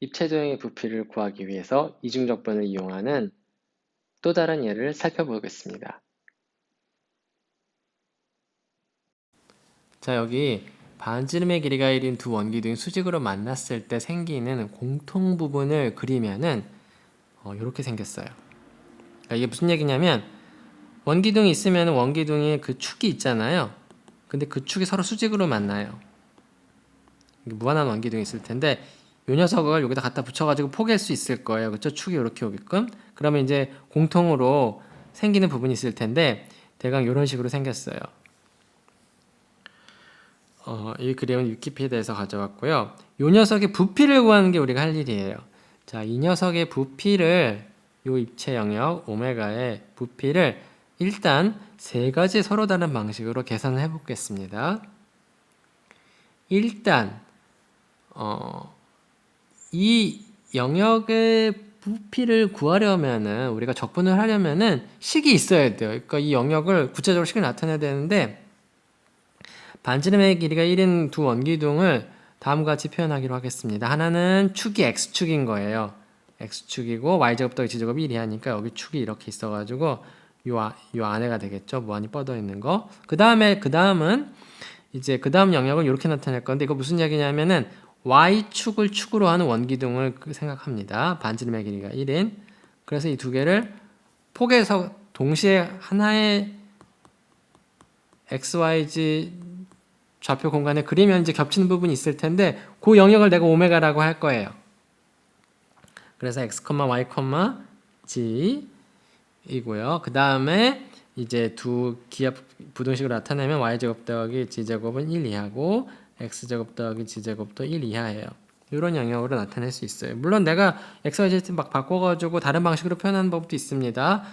입체도형의 부피를 구하기 위해서 이중적분을 이용하는 또 다른 예를 살펴보겠습니다. 자, 여기 반지름의 길이가 1인 두 원기둥이 수직으로 만났을 때 생기는 공통 부분을 그리면은 이렇게 생겼어요. 그러니까 이게 무슨 얘기냐면 원기둥이 있으면 원기둥이 그 축이 있잖아요. 근데 그 축이 서로 수직으로 만나요. 무한한 원기둥이 있을 텐데 이 녀석을 여기다 갖다 붙여가지고 포개할 수 있을 거예요. 그렇죠? 축이 이렇게 오게끔. 그러면 이제 공통으로 생기는 부분이 있을 텐데 대강 이런 식으로 생겼어요. 이 그림은 위키피디아에서 가져왔고요. 이 녀석의 부피를 구하는 게 우리가 할 일이에요. 자, 이 녀석의 부피를 이 입체 영역 오메가의 부피를 일단 세 가지 서로 다른 방식으로 계산을 해보겠습니다. 일단 이 영역의 부피를 구하려면은 우리가 적분을 하려면은 식이 있어야 돼요. 그러니까 이 영역을 구체적으로 식을 나타내야 되는데 반지름의 길이가 1인 두 원기둥을 다음과 같이 표현하기로 하겠습니다. 하나는 축이 x축인 거예요. x축이고 y제곱 더하기 g제곱이 1이 하니까 여기 축이 이렇게 있어가지고 요 안에가 되겠죠. 무한히 뻗어 있는 거. 그 다음은 이제 그 다음 영역을 이렇게 나타낼 건데 이거 무슨 얘기냐면은 y축을 축으로 하는 원기둥을 생각합니다. 반지름의 길이가 1인. 그래서 이 두 개를 폭에서 동시에 하나의 xyz 좌표 공간에 그리면 이제 겹치는 부분이 있을 텐데 그 영역을 내가 오메가라고 할 거예요. 그래서 x, y, g 이고요. 그 다음에 이제 두 기압 부등식으로 나타내면 y제곱 더하기 g제곱은 1 이하고 x제곱 더하기 g제곱도 1 이하예요. 이런 영역으로 나타낼 수 있어요. 물론 내가 x, y, z 막 바꿔가지고 다른 방식으로 표현하는 법도 있습니다.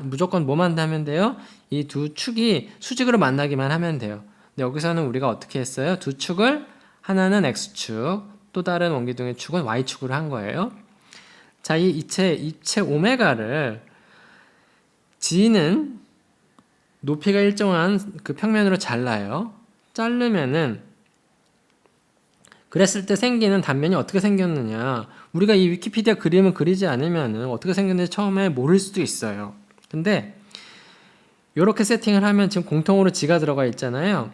무조건 뭐만 하면 돼요? 이 두 축이 수직으로 만나기만 하면 돼요. 근데 여기서는 우리가 어떻게 했어요? 두 축을 하나는 x축, 또 다른 원기둥의 축은 y축으로 한 거예요. 자, 이 입체 오메가를 g는 높이가 일정한 그 평면으로 잘라요. 자르면은 그랬을 때 생기는 단면이 어떻게 생겼느냐. 우리가 이 위키피디아 그림을 그리지 않으면 어떻게 생겼는지 처음에 모를 수도 있어요. 근데 이렇게 세팅을 하면 지금 공통으로 g가 들어가 있잖아요.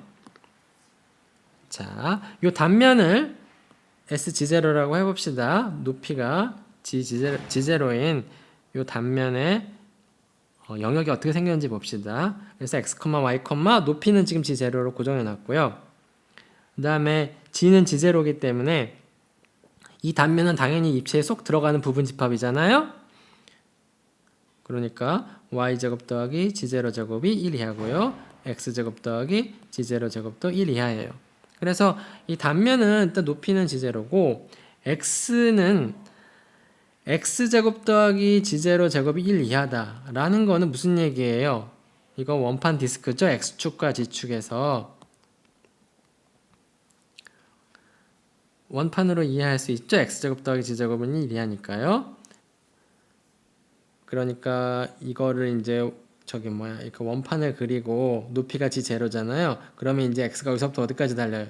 자, 이 단면을 SG0라고 해봅시다. 높이가 G0인 이 단면의 영역이 어떻게 생겼는지 봅시다. 그래서 x, y, 높이는 지금 G0로 고정해 놨고요. 그 다음에 G는 G0이기 때문에 이 단면은 당연히 입체에 쏙 들어가는 부분 집합이잖아요. 그러니까 y제곱 더하기 G0 제곱이 1 이하고요. x제곱 더하기 G0 제곱도 1 이하예요. 그래서 이 단면은 일단 높이는 G0고 x는 x제곱 더하기 G0 제곱이 1 이하다 라는 거는 무슨 얘기예요? 이거 원판 디스크죠? x축과 g축에서 원판으로 이해할 수 있죠? x제곱 더하기 g제곱은 1 이하니까요. 그러니까 이거를 이제 이렇게 원판을 그리고 높이가 g0잖아요. 그러면 이제 x가 여기서부터 어디까지 달려요?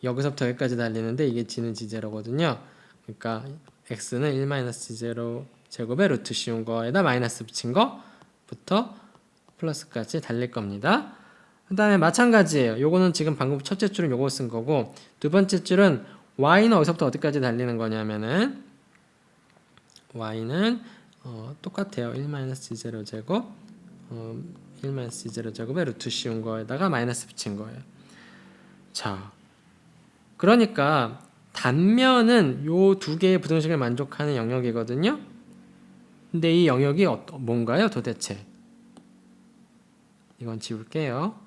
여기서부터 여기까지 달리는데 이게 g는 g0거든요. 그러니까 x는 1-g0 제곱에 루트 씌운 거에다 마이너스 붙인 거부터 플러스까지 달릴 겁니다. 그 다음에 마찬가지예요. 요거는 지금 방금 첫째 줄은 요거 쓴 거고 두 번째 줄은 y는 어디서부터 어디까지 달리는 거냐면은 y는 똑같아요. 1-g0 제곱 1-g0 제곱에 루트 씌운 거에다가 마이너스 붙인 거예요. 자, 그러니까 단면은 요 두 개의 부등식을 만족하는 영역이거든요. 근데 이 영역이 뭔가요 도대체? 이건 지울게요.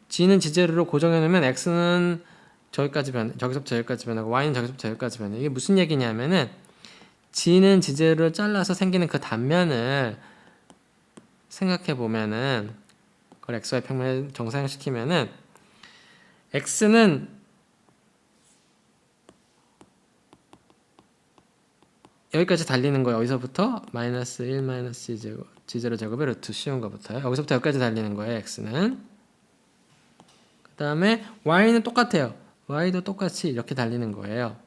g는 g0로 고정해 놓으면 x는 저기서부터 여기까지 변하고 y는 저기서부터 여기까지 변해. 이게 무슨 얘기냐면은 g는 g0를 잘라서 생기는 그 단면을 생각해 보면은 그걸 xy 평면에 정상시키면은 x는 여기까지 달리는 거예요. 여기서부터 마이너스 1-g0 g0 제곱에 루트 씌운 거부터요. 여기서부터 여기까지 달리는 거예요. x는. 그 다음에 y는 똑같아요. y도 똑같이 이렇게 달리는 거예요.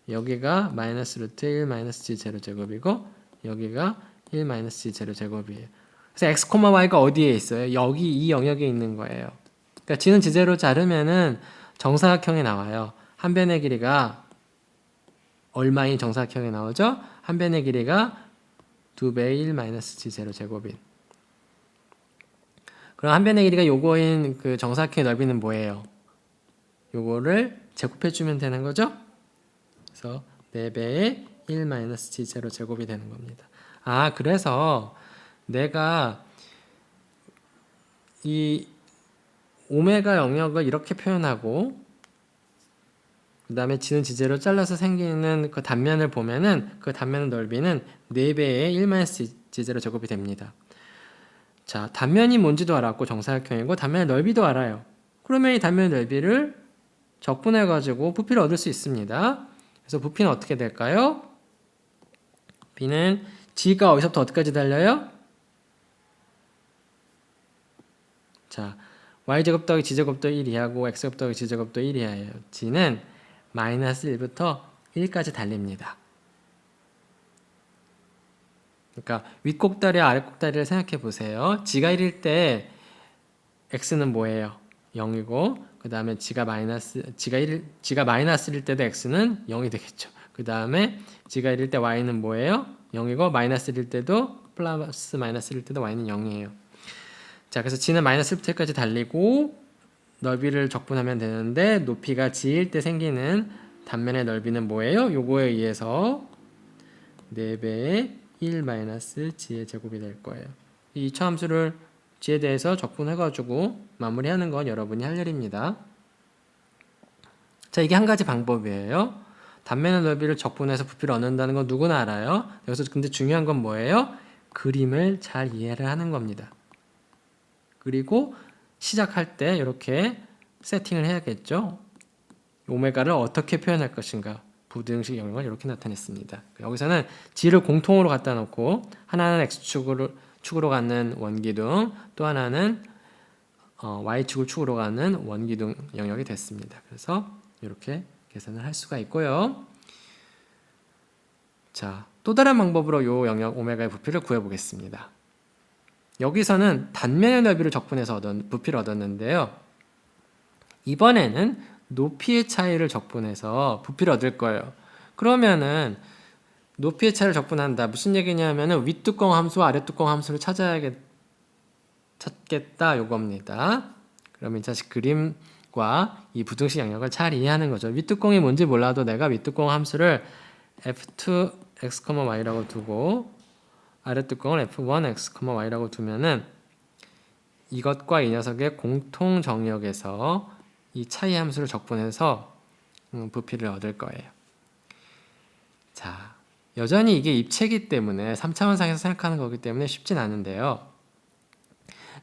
여기가 마이너스 루트 1 마이너스 g 제로 제곱이고 여기가 1 마이너스 g 제로 제곱이에요. 그래서 x, y가 어디에 있어요? 여기 이 영역에 있는 거예요. 그러니까 g는 g제로 자르면은 정사각형이 나와요. 한 변의 길이가 얼마인 정사각형이 나오죠? 한 변의 길이가 2배의 1 마이너스 g 제로 제곱인. 그럼 한 변의 길이가 요거인 그 정사각형의 넓이는 뭐예요? 요거를 제곱해주면 되는 거죠? 그래서 4배의 1 마이너스 g 제로 제곱이 되는 겁니다. 아, 그래서 내가 이 오메가 영역을 이렇게 표현하고 그 다음에 g는 g제로 잘라서 생기는 그 단면을 보면은 그 단면의 넓이는 4배의 1 마이너스 g제로 제곱이 됩니다. 자, 단면이 뭔지도 알았고 정사각형이고 단면의 넓이도 알아요. 그러면 이 단면의 넓이를 적분해 가지고 부피를 얻을 수 있습니다. 그래서 부피는 어떻게 될까요? B는 g가 어디서부터 어디까지 달려요? 자, y제곱 더하기 g제곱 더하기 1 이하고 x제곱 더하기 g제곱 더하기 1 이하예요. g는 마이너스 1부터 1까지 달립니다. 그러니까 윗꼭다리와 아랫꼭다리를 생각해 보세요. g가 1일 때 x는 뭐예요? 0이고 그 다음에 g가 마이너스일 때도 x는 0이 되겠죠. 그 다음에 g가 1일 때 y는 뭐예요? 0이고 마이너스일 때도 플러스 마이너스일 때도 y는 0이에요. 자, 그래서 g는 마이너스 1부터 1까지 달리고 넓이를 적분하면 되는데 높이가 g일 때 생기는 단면의 넓이는 뭐예요? 요거에 의해서 4배의 1 마이너스 g의 제곱이 될 거예요. 이 2차 함수를 g에 대해서 적분해가지고 마무리하는 건 여러분이 할 일입니다. 자, 이게 한 가지 방법이에요. 단면의 넓이를 적분해서 부피를 얻는다는 건 누구나 알아요. 여기서 근데 중요한 건 뭐예요? 그림을 잘 이해를 하는 겁니다. 그리고 시작할 때 이렇게 세팅을 해야겠죠. 오메가를 어떻게 표현할 것인가. 부등식 영역을 이렇게 나타냈습니다. 여기서는 g를 공통으로 갖다 놓고 하나는 x축으로 가는 원기둥, 또 하나는 y축을 축으로 가는 원기둥 영역이 됐습니다. 그래서 이렇게 계산을 할 수가 있고요. 자, 또 다른 방법으로 이 영역 오메가의 부피를 구해보겠습니다. 여기서는 단면의 넓이를 적분해서 부피를 얻었는데요. 이번에는 높이의 차이를 적분해서 부피를 얻을 거예요. 그러면은 높이의 차이를 적분한다. 무슨 얘기냐면은 윗뚜껑 함수와 아랫뚜껑 함수를 찾겠다 요겁니다. 그러면 이 자식 그림과 이 부등식 영역을 잘 이해하는 거죠. 윗뚜껑이 뭔지 몰라도 내가 윗뚜껑 함수를 f2x,y라고 두고 아랫뚜껑을 f1x,y라고 두면은 이것과 이 녀석의 공통 정역에서 이 차이 함수를 적분해서 부피를 얻을 거예요. 자, 여전히 이게 입체이기 때문에 3차원상에서 생각하는 거기 때문에 쉽진 않은데요.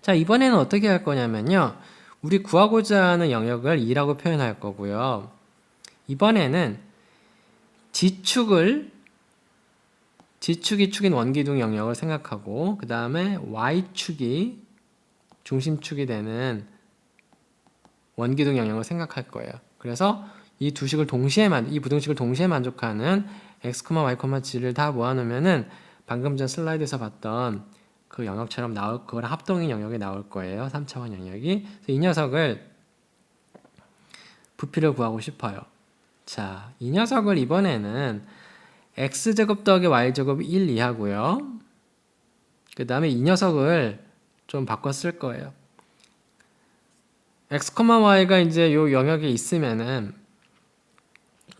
자, 이번에는 어떻게 할 거냐면요. 우리 구하고자 하는 영역을 2라고 표현할 거고요. 이번에는 G축이 축인 원기둥 영역을 생각하고 그 다음에 Y축이 중심축이 되는 원기둥 영역을 생각할 거예요. 그래서 이 부등식을 동시에 만족하는 x, y, g를 다 모아놓으면은 방금 전 슬라이드에서 봤던 그 영역처럼 그거랑 합동인 영역이 나올 거예요. 3차원 영역이. 그래서 이 녀석을 부피를 구하고 싶어요. 자, 이 녀석을 이번에는 x제곱 더하기 y제곱이 1 이하고요. 그 다음에 이 녀석을 좀 바꿔 쓸 거예요. x, y가 이제 요 영역에 있으면은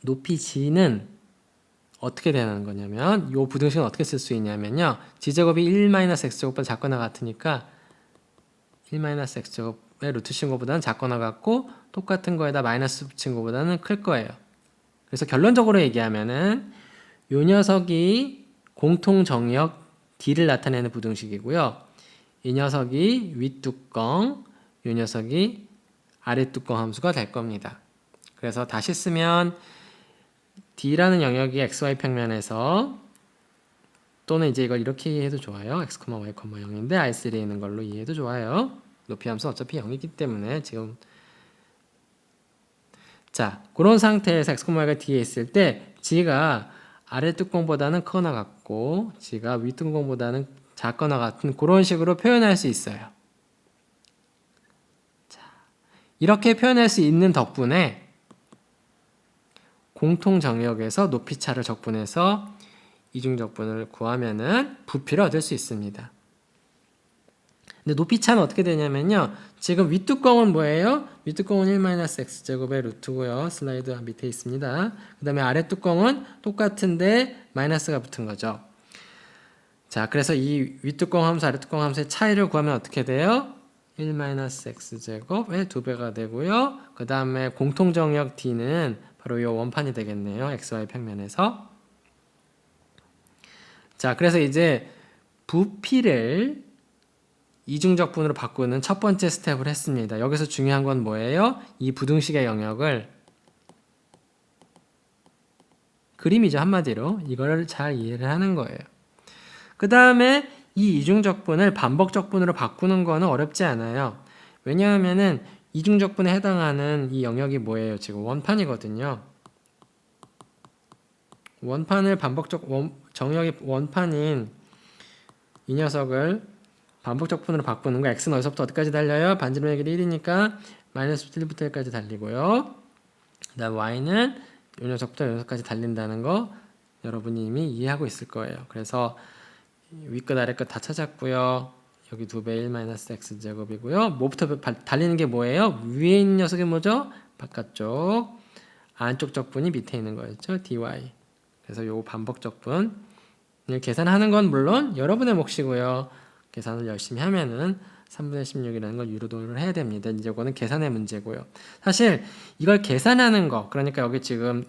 높이 g는 어떻게 되는 거냐면 요 부등식은 어떻게 쓸 수 있냐면요. g제곱이 1-x제곱보다 작거나 같으니까 1-x제곱의 루트 친 것보다는 작거나 같고 똑같은 거에다 마이너스 붙인 것보다는 클 거예요. 그래서 결론적으로 얘기하면은 요 녀석이 공통 정역 D를 나타내는 부등식이고요. 이 녀석이 윗뚜껑, 요 녀석이 아랫뚜껑 함수가 될 겁니다. 그래서 다시 쓰면 D라는 영역이 XY 평면에서 또는 이제 이걸 이렇게 이해해도 좋아요. x, y, 0인데 R3에 있는 걸로 이해해도 좋아요. 높이 함수 어차피 0이기 때문에 지금 자, 그런 상태에서 x, y가 뒤에 있을 때 g가 아래 뚜껑보다는 크거나 같고 g가 위 뚜껑보다는 작거나 같은 그런 식으로 표현할 수 있어요. 자, 이렇게 표현할 수 있는 덕분에 공통 정역에서 높이차를 적분해서 이중적분을 구하면은 부피를 얻을 수 있습니다. 근데 높이차는 어떻게 되냐면요. 지금 윗뚜껑은 뭐예요? 윗뚜껑은 1-x제곱의 루트고요. 슬라이드 밑에 있습니다. 그 다음에 아랫뚜껑은 똑같은데 마이너스가 붙은 거죠. 자, 그래서 이 윗뚜껑 함수, 아랫뚜껑 함수의 차이를 구하면 어떻게 돼요? 1-x제곱의 2배가 되고요. 그 다음에 공통정역 D는 바로 이 원판이 되겠네요. xy 평면에서. 자, 그래서 이제 부피를 이중적분으로 바꾸는 첫 번째 스텝을 했습니다. 여기서 중요한 건 뭐예요? 이 부등식의 영역을 그림이죠. 한마디로 이걸 잘 이해를 하는 거예요. 그 다음에 이 이중적분을 반복적분으로 바꾸는 거는 어렵지 않아요. 왜냐하면은 이중적분에 해당하는 이 영역이 뭐예요? 지금 원판이거든요. 원판을 정역이 원판인 이 녀석을 반복적분으로 바꾸는 거. x는 어디서부터 어디까지 달려요? 반지름의 길이 1이니까 마이너스 1부터 1까지 달리고요. 그 다음 y는 이 녀석부터 이 녀석까지 달린다는 거 여러분이 이미 이해하고 있을 거예요. 그래서 위끝 아래끝 다 찾았고요. 여기 2배 1-x제곱이고요. 뭐부터 달리는 게 뭐예요? 위에 있는 녀석이 뭐죠? 바깥쪽. 안쪽 적분이 밑에 있는 거였죠. dy. 그래서 요 반복 적분을 계산하는 건 물론 여러분의 몫이고요. 계산을 열심히 하면은 3분의 16이라는 걸 유로동을 해야 됩니다. 이제 이거는 계산의 문제고요. 사실 이걸 계산하는 거, 그러니까 여기 지금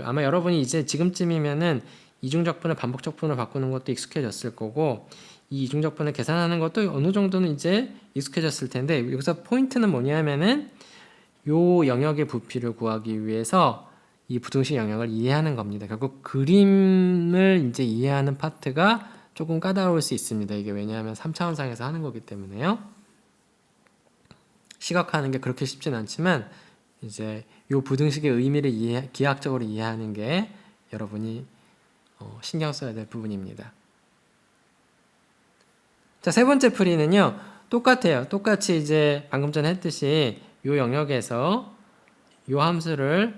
아마 여러분이 이제 지금쯤이면은 이중적분을 반복적분으로 바꾸는 것도 익숙해졌을 거고, 이 이중적분을 계산하는 것도 어느 정도는 이제 익숙해졌을 텐데, 여기서 포인트는 뭐냐면은 요 영역의 부피를 구하기 위해서 이 부등식 영역을 이해하는 겁니다. 결국 그림을 이제 이해하는 파트가 조금 까다로울 수 있습니다. 이게 왜냐하면 3차원상에서 하는 거기 때문에요. 시각화하는 게 그렇게 쉽진 않지만 이제 요 부등식의 의미를 기하학적으로 이해하는 게 여러분이 신경 써야 될 부분입니다. 자, 세 번째 풀이는요. 똑같아요. 똑같이 이제 방금 전에 했듯이 요 영역에서 요 함수를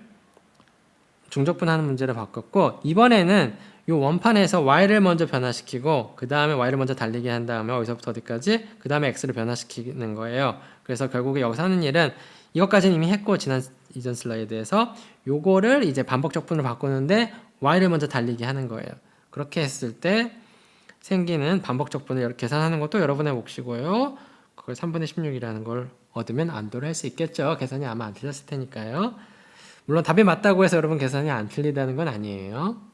중적분하는 문제를 바꿨고, 이번에는 요 원판에서 y를 먼저 변화시키고 그 다음에 y를 먼저 달리게 한 다음에 어디서부터 어디까지 그 다음에 x를 변화시키는 거예요. 그래서 결국에 여기서 하는 일은 이것까지는 이미 했고 이전 슬라이드에서 요거를 이제 반복적분으로 바꾸는데 y를 먼저 달리게 하는 거예요. 그렇게 했을 때 생기는 반복적분을 계산하는 것도 여러분의 몫이고요. 그걸 3분의 16이라는 걸 얻으면 안도를 할 수 있겠죠. 계산이 아마 안 틀렸을 테니까요. 물론 답이 맞다고 해서 여러분 계산이 안 틀리다는 건 아니에요.